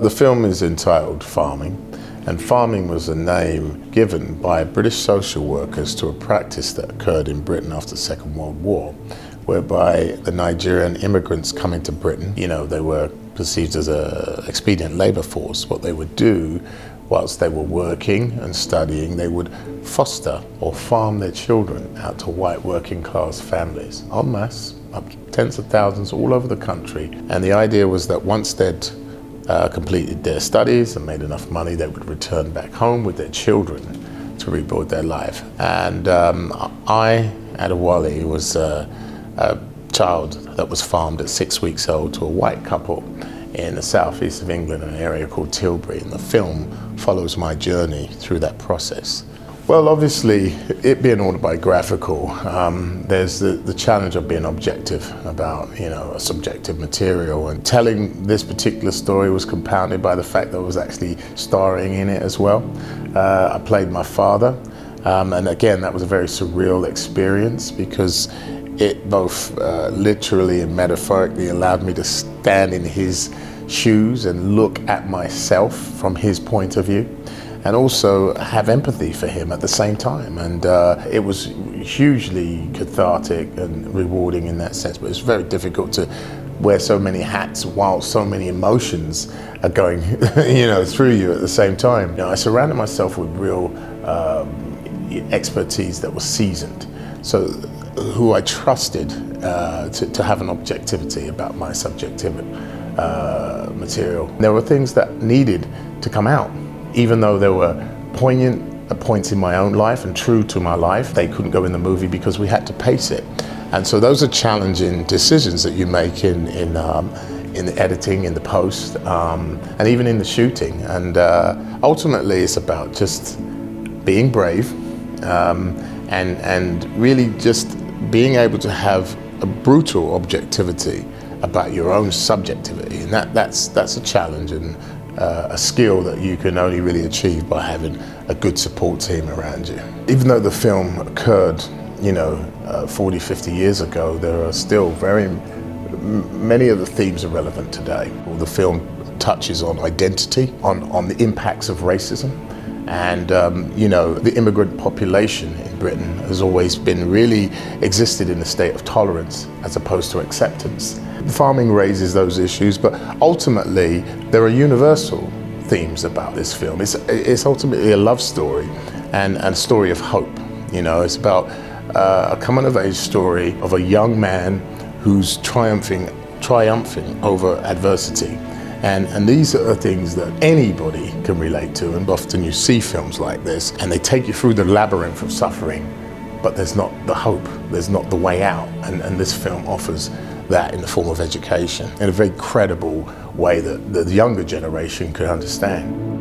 The film is entitled Farming, and farming was a name given by British social workers to a practice that occurred in Britain after the Second World War, whereby the Nigerian immigrants coming to Britain, they were perceived as an expedient labour force. What they would do whilst they were working and studying, they would foster or farm their children out to white working class families en masse, up to tens of thousands all over the country. And the idea was that once they'd completed their studies and made enough money, they would return back home with their children to rebuild their life. And I, Adewale, was a child that was farmed at 6 weeks old to a white couple in the southeast of England, an area called Tilbury, and the film follows my journey through that process. Well, obviously, it being autobiographical, there's the challenge of being objective about, a subjective material, and telling this particular story was compounded by the fact that I was actually starring in it as well. I played my father, and again, that was a very surreal experience because it both literally and metaphorically allowed me to stand in his shoes and look at myself from his point of view, and also have empathy for him at the same time. And it was hugely cathartic and rewarding in that sense, but it's very difficult to wear so many hats while so many emotions are going through you at the same time. I surrounded myself with real expertise that was seasoned, so who I trusted to have an objectivity about my subjective material. There were things that needed to come out. Even though there were poignant points in my own life and true to my life, they couldn't go in the movie because we had to pace it. And so those are challenging decisions that you make in the editing, in the post, and even in the shooting. And ultimately it's about just being brave and really just being able to have a brutal objectivity about your own subjectivity. And that's a challenge and a skill that you can only really achieve by having a good support team around you. Even though the film occurred, 40, 50 years ago, there are still many of the themes are relevant today. The film touches on identity, on the impacts of racism, and the immigrant population in Britain has always been really existed in a state of tolerance as opposed to acceptance. Farming raises those issues, but ultimately there are universal themes about this film. It's ultimately a love story and a story of hope. It's about a coming-of-age story of a young man who's triumphing over adversity. And these are things that anybody can relate to, and often you see films like this and they take you through the labyrinth of suffering, but there's not the hope, there's not the way out, and this film offers that in the form of education in a very credible way that the younger generation could understand.